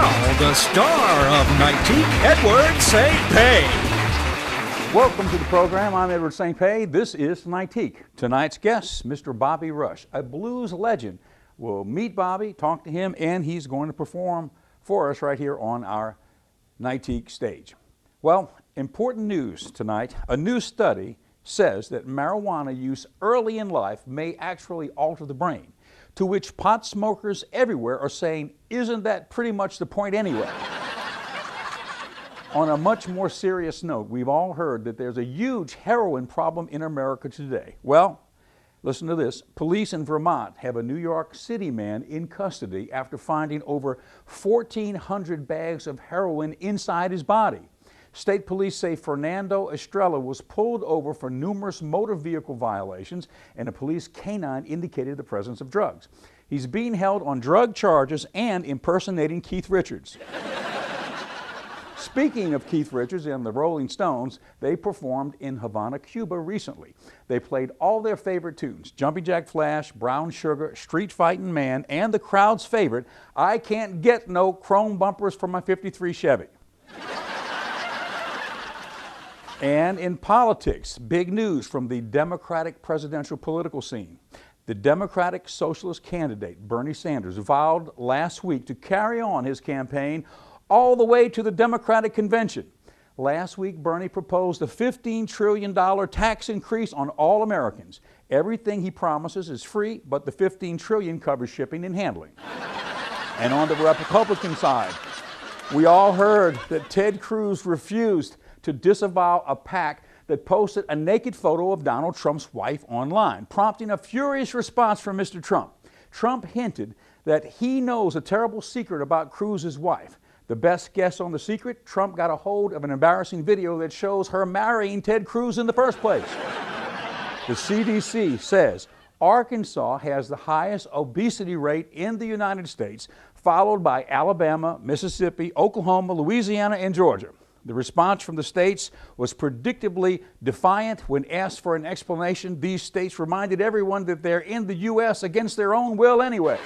now, the star of Nightique, Edward St. Pay. Welcome to the program. I'm Edward St. Pay. This is Nightique. Tonight's guest, Mr. Bobby Rush, a blues legend. We'll meet Bobby, talk to him, and he's going to perform for us right here on our Nightique stage. Well, important news tonight. A new study says that marijuana use early in life may actually alter the brain, to which pot smokers everywhere are saying, isn't that pretty much the point anyway? On a much more serious note, we've all heard that there's a huge heroin problem in America today. Well, listen to this. Police in Vermont have a New York City man in custody after finding over 1,400 bags of heroin inside his body. State police say Fernando Estrella was pulled over for numerous motor vehicle violations, and a police canine indicated the presence of drugs. He's being held on drug charges and impersonating Keith Richards. Speaking of Keith Richards and the Rolling Stones, they performed in Havana, Cuba recently. They played all their favorite tunes, Jumping Jack Flash, Brown Sugar, Street Fightin' Man, and the crowd's favorite, I Can't Get No Chrome Bumpers for My 53 Chevy. And in politics, big news from the Democratic presidential political scene. The Democratic Socialist candidate, Bernie Sanders, vowed last week to carry on his campaign all the way to the Democratic convention. Last week, Bernie proposed a $15 trillion tax increase on all Americans. Everything he promises is free, but the $15 trillion covers shipping and handling. And on the Republican side, we all heard that Ted Cruz refused to disavow a PAC that posted a naked photo of Donald Trump's wife online, prompting a furious response from Mr. Trump. Trump hinted that he knows a terrible secret about Cruz's wife. The best guess on the secret, Trump got a hold of an embarrassing video that shows her marrying Ted Cruz in the first place. The CDC says Arkansas has the highest obesity rate in the United States, followed by Alabama, Mississippi, Oklahoma, Louisiana, and Georgia. The response from the states was predictably defiant. When asked for an explanation, these states reminded everyone that they're in the U.S. against their own will anyway.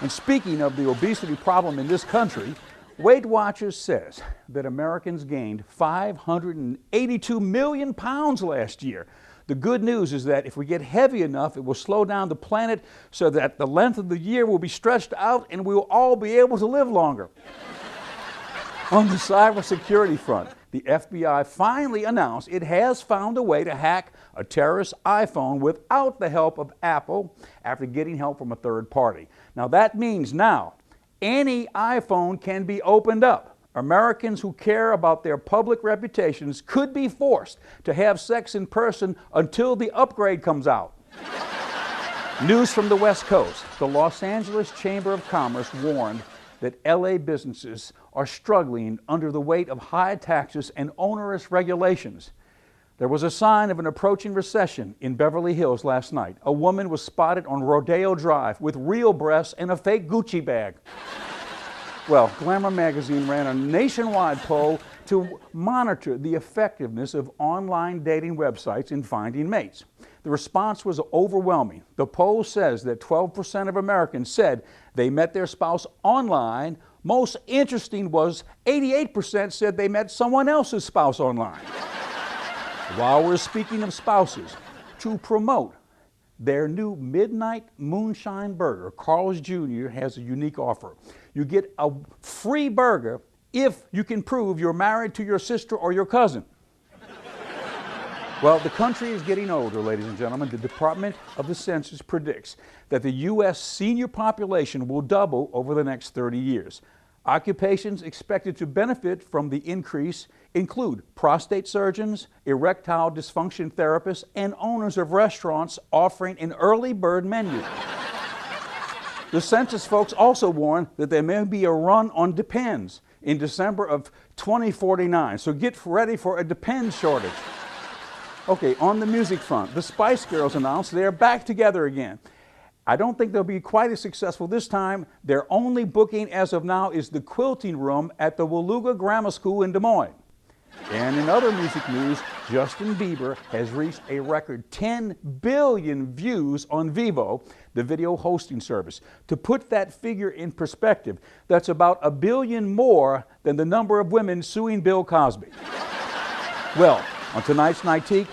And speaking of the obesity problem in this country, Weight Watchers says that Americans gained 582 million pounds last year. The good news is that if we get heavy enough, it will slow down the planet so that the length of the year will be stretched out and we will all be able to live longer. On the cybersecurity front, the FBI finally announced it has found a way to hack a terrorist's iPhone without the help of Apple after getting help from a third party. Now that means now any iPhone can be opened up. Americans who care about their public reputations could be forced to have sex in person until the upgrade comes out. News from the West Coast. The Los Angeles Chamber of Commerce warned that LA businesses are struggling under the weight of high taxes and onerous regulations. There was a sign of an approaching recession in Beverly Hills last night. A woman was spotted on Rodeo Drive with real breasts and a fake Gucci bag. Well, Glamour magazine ran a nationwide poll to monitor the effectiveness of online dating websites in finding mates. The response was overwhelming. The poll says that 12% of Americans said they met their spouse online. Most interesting was 88% said they met someone else's spouse online. While we're speaking of spouses, to promote their new Midnight Moonshine Burger, Carl's Jr. has a unique offer. You get a free burger if you can prove you're married to your sister or your cousin. Well, the country is getting older, ladies and gentlemen. The Department of the Census predicts that the U.S. senior population will double over the next 30 years. Occupations expected to benefit from the increase include prostate surgeons, erectile dysfunction therapists, and owners of restaurants offering an early bird menu. The census folks also warn that there may be a run on Depends in December of 2049, so get ready for a Depends shortage. Okay, on the music front, the Spice Girls announced they're back together again. I don't think they'll be quite as successful this time. Their only booking as of now is the quilting room at the Waluga Grammar School in Des Moines. And in other music news, Justin Bieber has reached a record 10 billion views on Vevo, the video hosting service. To put that figure in perspective, that's about 1 billion more than the number of women suing Bill Cosby. Well, on tonight's Nightique,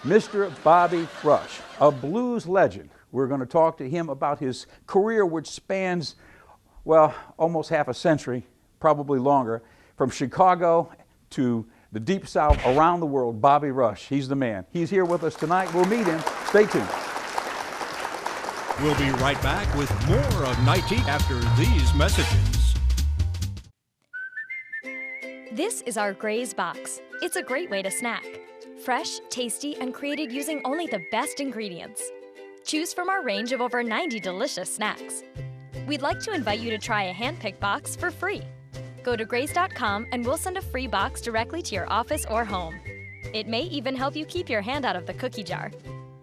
Mr. Bobby Rush, a blues legend. We're going to talk to him about his career, which spans, well, almost half a century, probably longer, from Chicago to the Deep South, around the world. Bobby Rush, he's the man. He's here with us tonight. We'll meet him. Stay tuned. We'll be right back with more of Nightique after these messages. This is our Gray's Box. It's a great way to snack. Fresh, tasty, and created using only the best ingredients. Choose from our range of over 90 delicious snacks. We'd like to invite you to try a hand-picked box for free. Go to grays.com and we'll send a free box directly to your office or home. It may even help you keep your hand out of the cookie jar.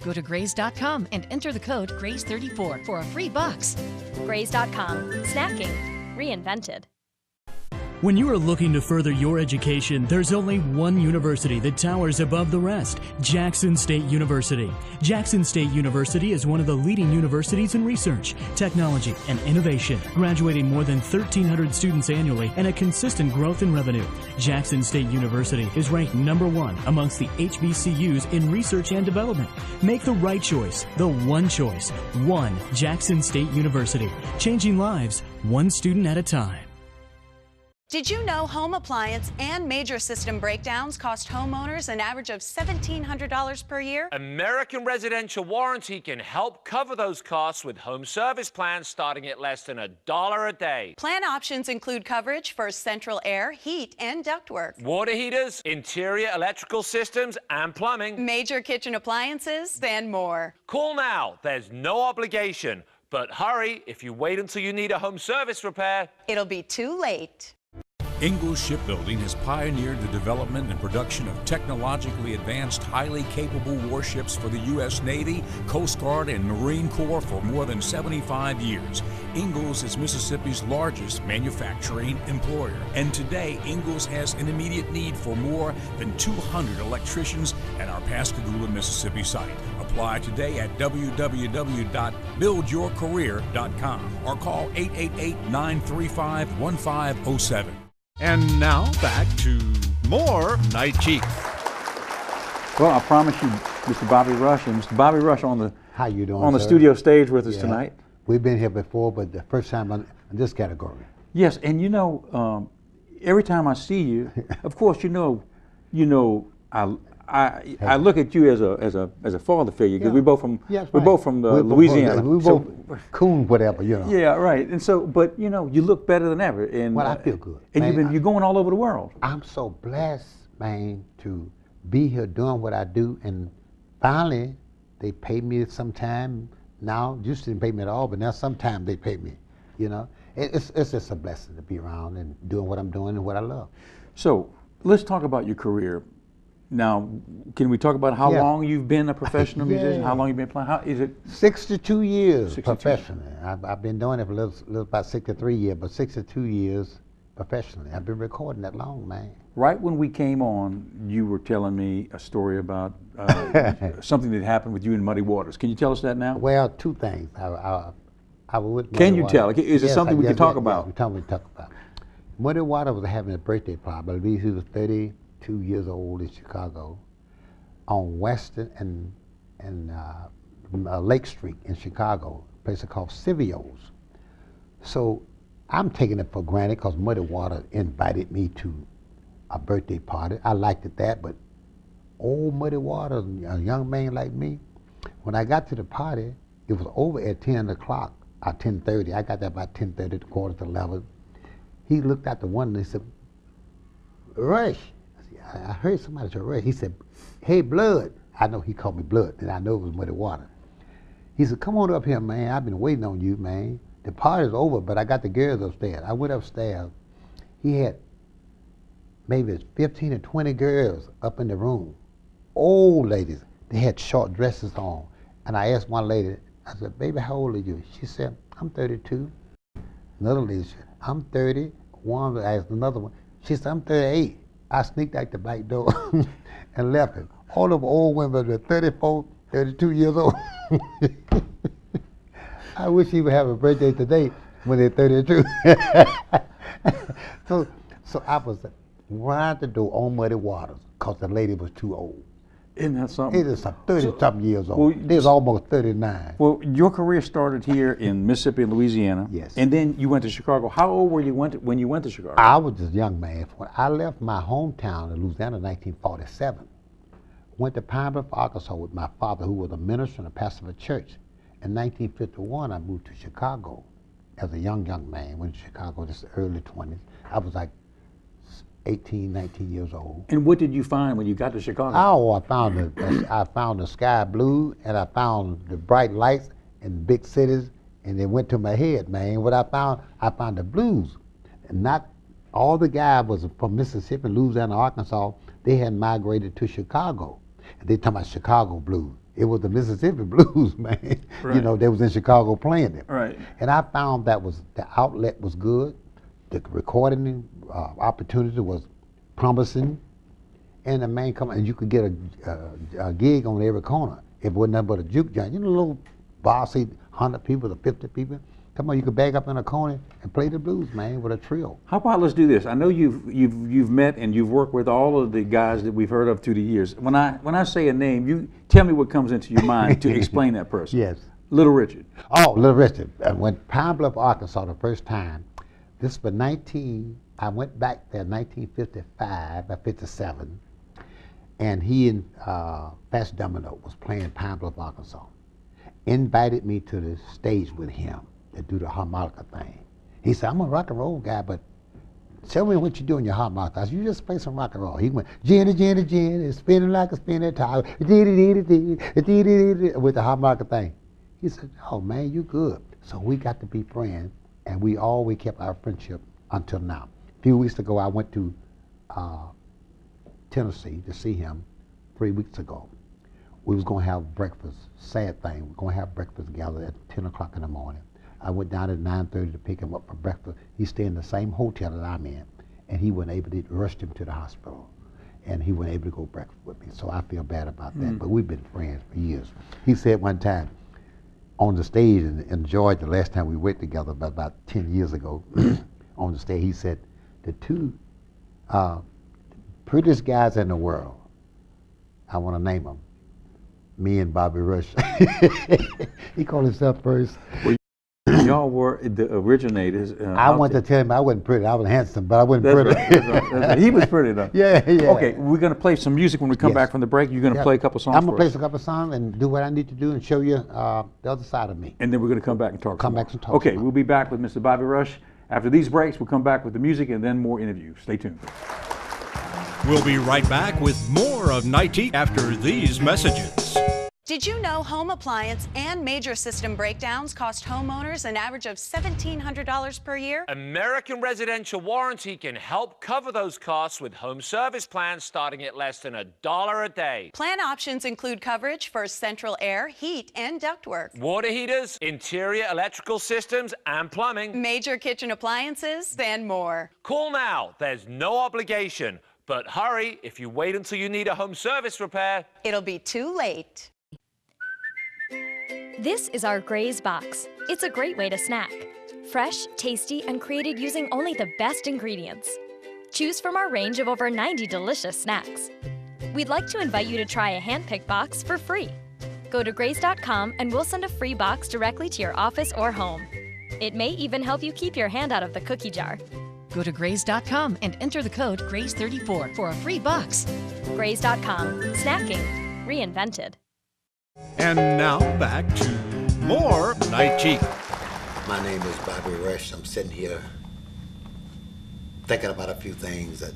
Go to grays.com and enter the code GRAYS34 for a free box. Grays.com. Snacking reinvented. When you are looking to further your education, there's only one university that towers above the rest, Jackson State University. Jackson State University is one of the leading universities in research, technology, and innovation, graduating more than 1,300 students annually and a consistent growth in revenue. Jackson State University is ranked #1 amongst the HBCUs in research and development. Make the right choice, the one choice, one Jackson State University, changing lives one student at a time. Did you know home appliance and major system breakdowns cost homeowners an average of $1,700 per year? American Residential Warranty can help cover those costs with home service plans starting at less than $1 a day. Plan options include coverage for central air, heat, and ductwork, Water heaters, interior electrical systems, and plumbing. major kitchen appliances, and more. Call now. There's no obligation. But hurry, if you wait until you need a home service repair, It'll be too late. Ingalls Shipbuilding has pioneered the development and production of technologically advanced, highly capable warships for the U.S. Navy, Coast Guard, and Marine Corps for more than 75 years. Ingalls is Mississippi's largest manufacturing employer. And today, Ingalls has an immediate need for more than 200 electricians at our Pascagoula, Mississippi site. Apply today at www.buildyourcareer.com or call 888-935-1507. And now back to more Nightique. Well, I promise you, Mr. Bobby Rush, and Mr. Bobby Rush on the How you doing, on the sir? studio stage with us Yeah. tonight. We've been here before, but the first time in this category. Yes, and you know, every time I see you, of course, you know, I look at you as a father figure because Yeah. we're both from Yes, we're right. both from We're Louisiana. We're So- both coon, whatever, you know. yeah, right. And so, but you know, you look better than ever. And Well, I feel good. And Man, you're going all over the world. I'm so blessed, man, to be here doing what I do, and finally, they pay me sometime. Now, used to didn't pay me at all, but now sometimes they pay me. You know, it's just a blessing to be around and doing what I'm doing and what I love. So let's talk about your career. Now, can we talk about how Yeah. long you've been a professional musician? Yeah. How long you've been playing? How is it? 62 years 62. professionally. I've been doing it for a little about 63 years, but 62 years professionally. I've been recording that long, man. Right when we came on, you were telling me a story about something that happened with you in Muddy Waters. Can you tell us that now? Well, two things. I was with Can Muddy you Waters. tell? Is it something we can talk about? We talk about. Muddy Waters was having a birthday party. I believe he was 32 years old in Chicago, on Western and Lake Street in Chicago, a place called Civio's. So I'm taking it for granted because Muddy Waters invited me to a birthday party. I liked it that, but old Muddy Waters, a young man like me, when I got to the party, it was over at 10 o'clock, or 10:30. I got there about 10:30, quarter to 11. He looked out the window and he said, Rush. I heard somebody say Rush. He said, hey, Blood. I know he called me Blood, and I know it was Muddy Water. He said, come on up here, man. I've been waiting on you, man. The party's over, but I got the girls upstairs. I went upstairs. He had maybe 15 or 20 girls up in the room. Old ladies. They had short dresses on. And I asked one lady, I said, baby, how old are you? She said, I'm 32. Another lady said, I'm 30. One asked another one. She said, I'm 38. I sneaked out the back door and left him. All them old women were 34, 32 years old. I wish he would have a birthday today when they're 32. So I was right the door on Muddy Waters because the lady was too old. Isn't that something? It is 30-something years old. Well, they was almost 39. Well, your career started here in Mississippi and Louisiana. Yes. And then you went to Chicago. How old were you when you went to Chicago? I was just a young man. When I left my hometown in Louisiana in 1947, went to Pine Bluff, Arkansas with my father, who was a minister and a pastor of a church. In 1951, I moved to Chicago as a young man. Went to Chicago, just early 20s. I was like 18, 19 years old. And what did you find when you got to Chicago? Oh, I found the sky blue, and I found the bright lights in big cities, and it went to my head, man. What I found the blues. And not all the guys was from Mississippi, Louisiana, Arkansas. They had migrated to Chicago. And they talking about Chicago blues. It was the Mississippi blues, man. Right. You know, they was in Chicago playing it. Right. And I found that the outlet was good. The recording opportunity was promising, and the man come and you could get a gig on every corner. It wasn't nothing but a juke joint. You know, little bar seat, 100 people or 50 people. Come on, you could bag up in a corner and play the blues, man, with a trio. How about let's do this? I know you've met and you've worked with all of the guys that we've heard of through the years. When I say a name, you tell me what comes into your mind to explain that person. Yes. Little Richard. Oh, Little Richard. I went Pine Bluff, Arkansas the first time. This was I went back there in 1955 or 57, and he and Fats Domino was playing Pine Bluff, Arkansas. Invited me to the stage with him to do the harmonica thing. He said, I'm a rock and roll guy, but tell me what you do in your harmonica. I said, you just play some rock and roll. He went, Jenny, Jenny, Jenny, it's spinning like a spinning tire, with the harmonica thing. He said, oh man, you good. So we got to be friends, and we always kept our friendship until now. A few weeks ago, I went to Tennessee to see him 3 weeks ago. We was gonna have breakfast, sad thing, we're gonna have breakfast together at 10 o'clock in the morning. I went down at 9:30 to pick him up for breakfast. He stayed in the same hotel that I'm in, and he wasn't able to, rushed him to the hospital, and he wasn't able to go breakfast with me, so I feel bad about that, but we've been friends for years. He said one time on the stage in Georgia, the last time we went together, about 10 years ago, on the stage, he said, the two prettiest guys in the world, I want to name them, me and Bobby Rush. He called himself first. Well, y'all were the originators. I wanted to tell him I wasn't pretty. I was handsome, but I wasn't That's pretty. right, that's right. He was pretty though. Yeah. Okay, we're going to play some music when we come Yes. back from the break. You're going to play a couple songs I'm going for to play us. a couple songs and do what I need to do and show you the other side of me. And then we're going to come back and talk. Come some back more. and talk Okay, some more. we'll be back with Mr. Bobby Rush. After these breaks, we'll come back with the music and then more interviews. Stay tuned. We'll be right back with more of Nightique after these messages. Did you know home appliance and major system breakdowns cost homeowners an average of $1,700 per year? American Residential Warranty can help cover those costs with home service plans starting at less than $1 a day. Plan options include coverage for central air, heat, and ductwork, Water heaters, interior electrical systems, and plumbing. major kitchen appliances, and more. Call now. There's no obligation. But hurry, if you wait until you need a home service repair, It'll be too late. This is our Graze Box. It's a great way to snack. Fresh, tasty, and created using only the best ingredients. Choose from our range of over 90 delicious snacks. We'd like to invite you to try a hand-picked box for free. Go to graze.com and we'll send a free box directly to your office or home. It may even help you keep your hand out of the cookie jar. Go to graze.com and enter the code GRAZE34 for a free box. Graze.com. Snacking. Reinvented. And now back to more Nightique. My name is Bobby Rush. I'm sitting here thinking about a few things that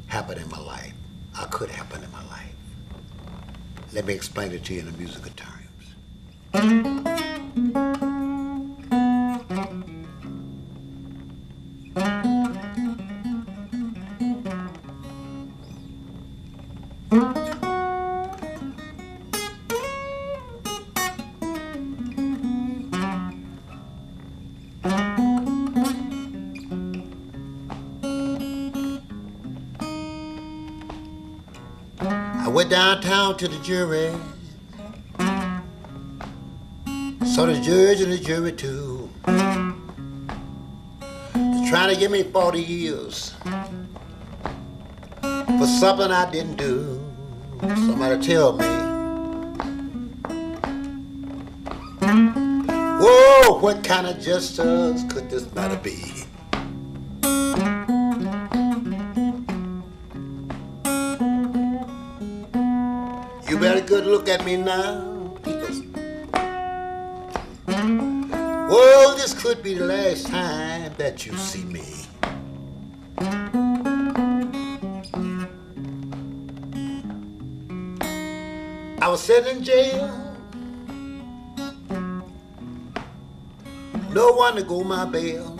happened in my life, or could happen in my life. Let me explain it to you in the musical terms. went downtown to the jury. Saw the judge and the jury too. They're trying to give me 40 years for something I didn't do. Somebody tell me. Whoa, what kind of justice could this matter be? You better good look at me now, because whoa, this could be the last time that you see me. I was sitting in jail, no one to go my bail.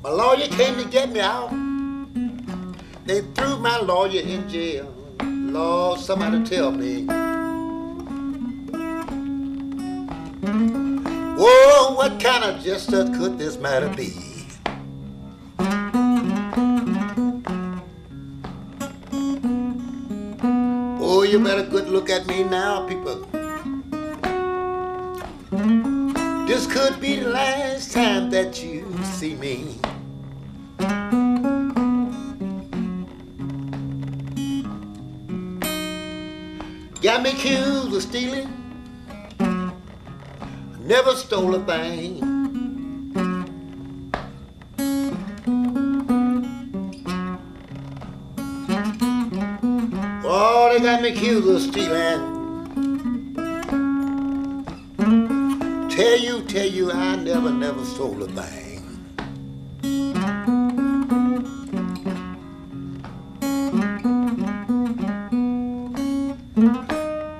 My lawyer came to get me out. They threw my lawyer in jail. Lord, somebody tell me. Whoa, what kind of justice could this matter be? Oh, you better good look at me now, people. This could be the last time that you see me. Got me accused of stealing, never stole a thing. Oh, they got me accused of stealing. Tell you, I never stole a thing.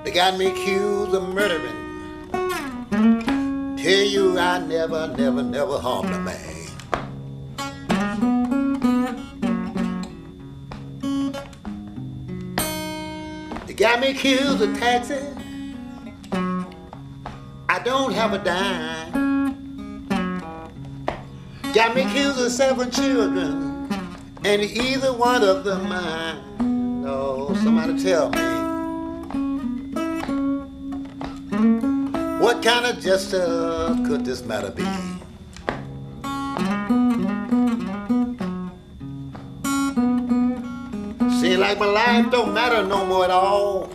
They got me accused of murdering. Tell you, I never harmed a man. They got me accused of taxes. I don't have a dime. Got me accused of 7 children, and either one of them mine. Oh, somebody tell me. What kind of justice could this matter be? Seems like my life don't matter no more at all.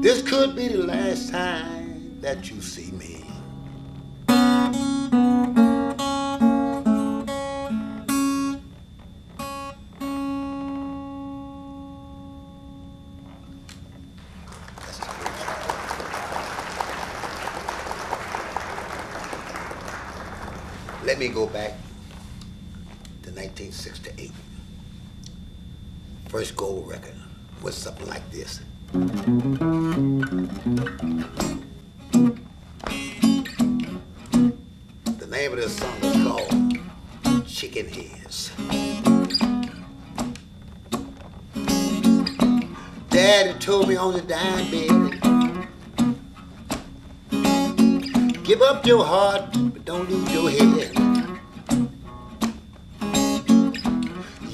This could be the last time that you see me. Let me go back to 1968. First gold record was something like this. The name of this song is called Chicken Heads. Daddy told me on the dime, baby, give up your heart, but don't lose your head.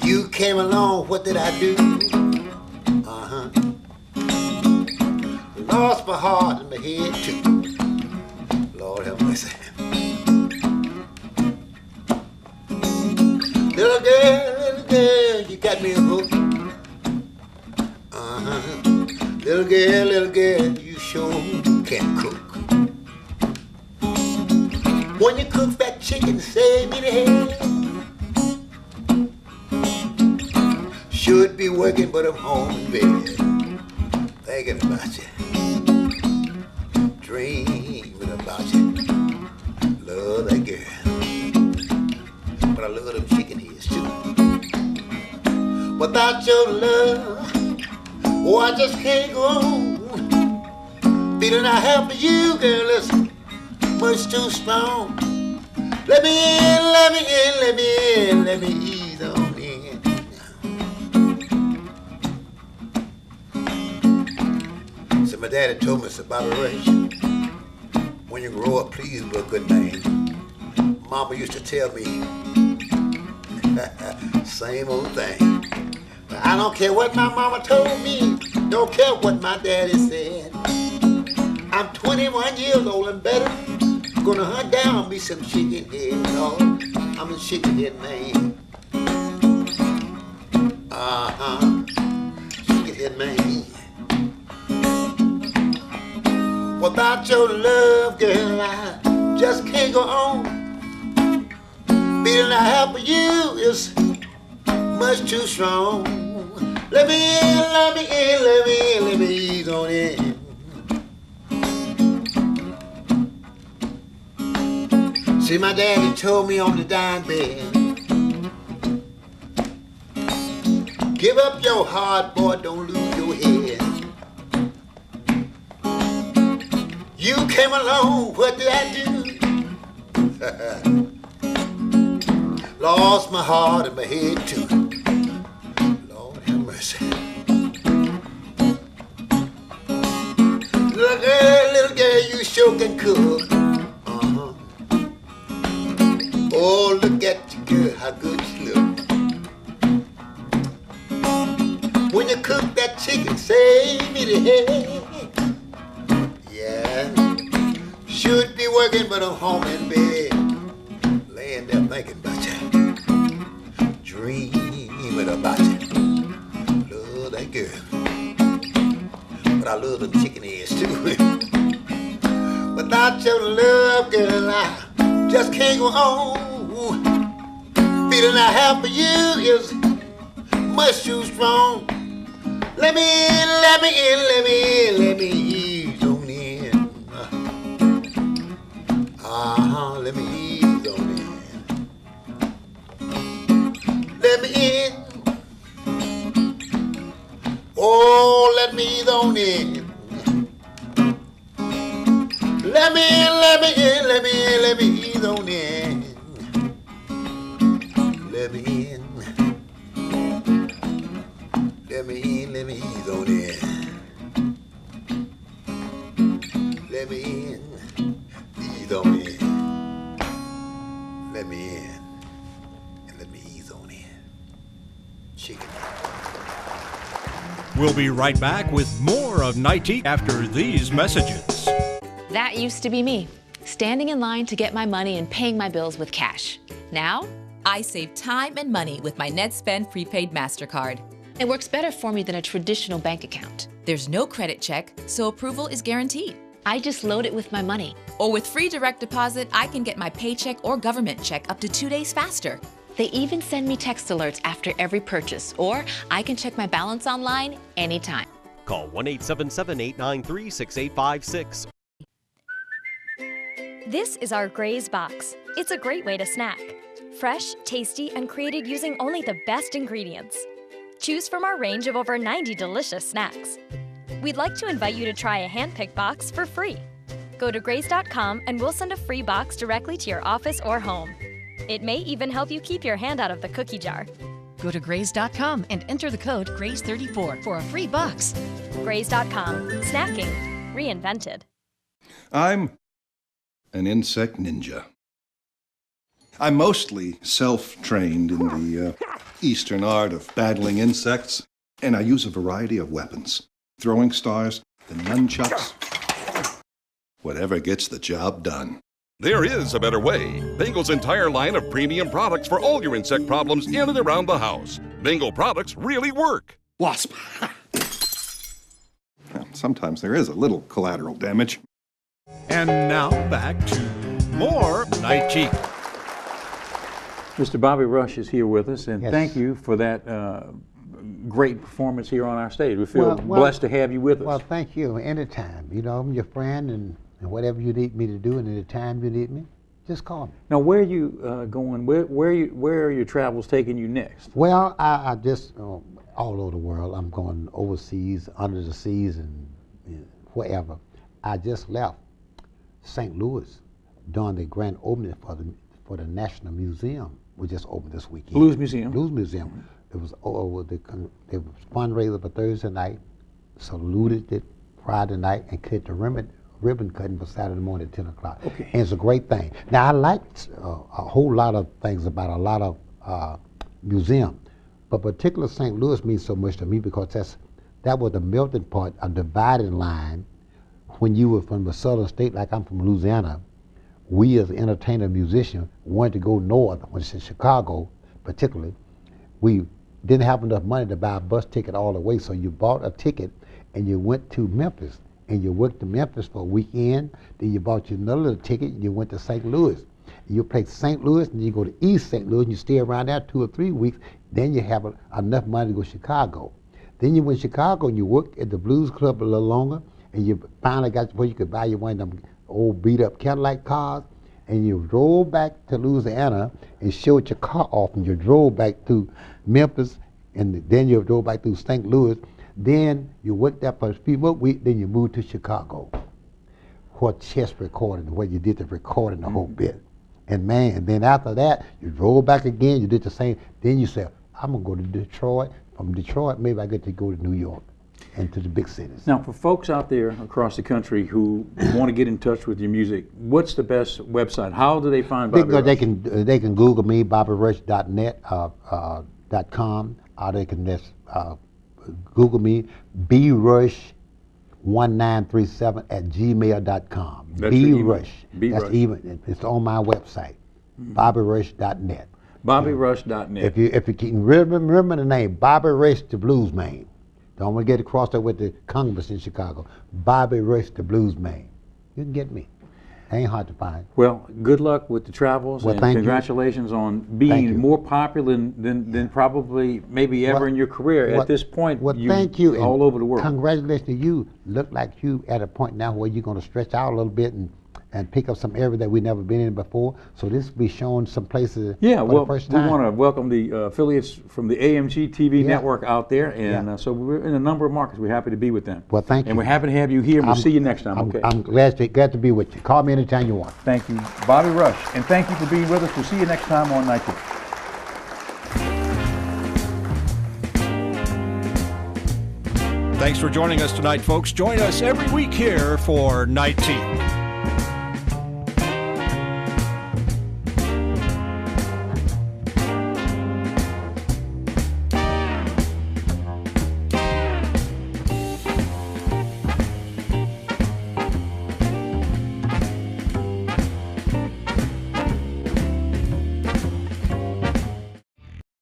You came along, what did I do? Lost my heart and my head too. Lord have mercy. Little girl, you got me hooked. Little girl, you sure can cook. When you cook that chicken, save me the head. Should be working, but I'm home in bed, thinking about you, dreaming about you. Love that girl, but I love them chicken heads too. Without your love, oh, I just can't go on. Feeling I have for you, girl, is much too strong. Let me in, let me in, let me in, let me ease on in. So my daddy told me, said, Bobby Ray, when you grow up, please be a good man. Mama used to tell me, Same old thing. But I don't care what my mama told me, don't care what my daddy said. I'm 21 years old and better. Gonna hunt down me some chicken head, Lord. I'm a chicken head man. Chicken head man. Without your love, girl, I just can't go on. Feeling I have for you is much too strong. Let me in, let me in, let me in, let me ease on in. See, my daddy told me on the dime bed, give up your heart, boy, don't lose your head. You came along, what did I do? Lost my heart and my head too. Lord have mercy. Little girl, you sure can cook. Oh, look at you, girl, how good she look. When you cook that chicken, save me the head. Yeah, should be working, but I'm home in bed, laying there thinking about you, dreaming about you. Love that girl, but I love them chicken heads too. Without your love, girl, I just can't go on. Feeling I have for you is much too strong. Let me in, let me in, let me in, let me ease on in. Let me ease on in. Let me in. Oh, let me ease on in. Let me in, let me in, let me in, let me ease on in. Let me in. Let me in, let me ease on in. Let me in, ease on in. Let me in, and let me ease on in. Chicken. We'll be right back with more of Nightique after these messages. That used to be me, standing in line to get my money and paying my bills with cash. Now, I save time and money with my NetSpend prepaid MasterCard. it works better for me than a traditional bank account. There's no credit check, so approval is guaranteed. I just load it with my money. Or with free direct deposit, I can get my paycheck or government check up to 2 days faster. They even send me text alerts after every purchase, or I can check my balance online anytime. Call 1-877-893-6856. This is our Gray's Box. It's a great way to snack. Fresh, tasty, and created using only the best ingredients. Choose from our range of over 90 delicious snacks. We'd like to invite you to try a hand-picked box for free. Go to grays.com and we'll send a free box directly to your office or home. It may even help you keep your hand out of the cookie jar. Go to grays.com and enter the code GRAYS34 for a free box. Grays.com. Snacking. Reinvented. I'm an insect ninja. I'm mostly self-trained in the Eastern art of battling insects, and I use a variety of weapons. Throwing stars, the nunchucks, whatever gets the job done. There is a better way. Bengal's entire line of premium products for all your insect problems in and around the house. Bengal products really work. Wasp. Well, sometimes there is a little collateral damage. And now back to more Nightique. Mr. Bobby Rush is here with us, and Yes. thank you for that great performance here on our stage. We feel blessed to have you with us. Well, thank you. Anytime. You know, I'm your friend, and whatever you need me to do, and any time you need me, just call me. Now, where are you going? Where are your travels taking you next? Well, I just all over the world. I'm going overseas, under the seas, and wherever. I just left St. Louis during the grand opening for the National Museum. We just opened this weekend. Blues Museum. Blues Museum. It was it was fundraiser for Thursday night, saluted it Friday night, and cut the ribbon cutting for Saturday morning at 10 o'clock. Okay. And it's a great thing. Now, I like a whole lot of things about a lot of museum. But particular St. Louis means so much to me because that was the melting pot, a dividing line. When you were from a southern state, like I'm from Louisiana, we as entertainer musician wanted to go north, when it's in Chicago particularly. We didn't have enough money to buy a bus ticket all the way, so you bought a ticket and you went to Memphis, and you worked to Memphis for a weekend, then you bought you another little ticket and you went to St. Louis. You play St. Louis, and you go to East St. Louis, and you stay around there 2 or 3 weeks, then you have enough money to go to Chicago. Then you went to Chicago and you worked at the Blues Club a little longer, and you finally got to where you could buy you one of them old beat-up Cadillac cars, and you drove back to Louisiana and showed your car off, and you drove back to Memphis, and then you drove back through St. Louis. Then you worked there for a few more weeks, then you moved to Chicago, where chess recording, where you did the recording the whole bit. And man, then after that, you drove back again, you did the same. Then you said, I'm going to go to Detroit. From Detroit, maybe I get to go to New York and to the big cities. Now, for folks out there across the country who want to get in touch with your music, what's the best website? How do they find Bobby Rush? They can Google me, BobbyRush.net, .com, or they can just Google me, brush1937 at gmail.com. brush. That's even. It's on my website, BobbyRush.net. BobbyRush.net. If you can remember the name, Bobby Rush the Blues Man. Don't want to get it crossed up with the Congress in Chicago. Bobby Rush the Blues Man. You can get me. Ain't hard to find. Well, good luck with the travels, and congratulations on being more popular than probably maybe ever in your career. At this point, thank you. All over the world. Congratulations to you. Look like you at a point now where you're going to stretch out a little bit and pick up some area that we've never been in before. So this will be shown some places for the first time. We want to welcome the affiliates from the AMG TV network out there, and so we're in a number of markets. We're happy to be with them. Well, thank you. And we're happy to have you here. We'll see you next time. I'm glad to be with you. Call me anytime you want. Thank you, Bobby Rush, and thank you for being with us. We'll see you next time on Nightique. Thanks for joining us tonight, folks. Join us every week here for Nightique.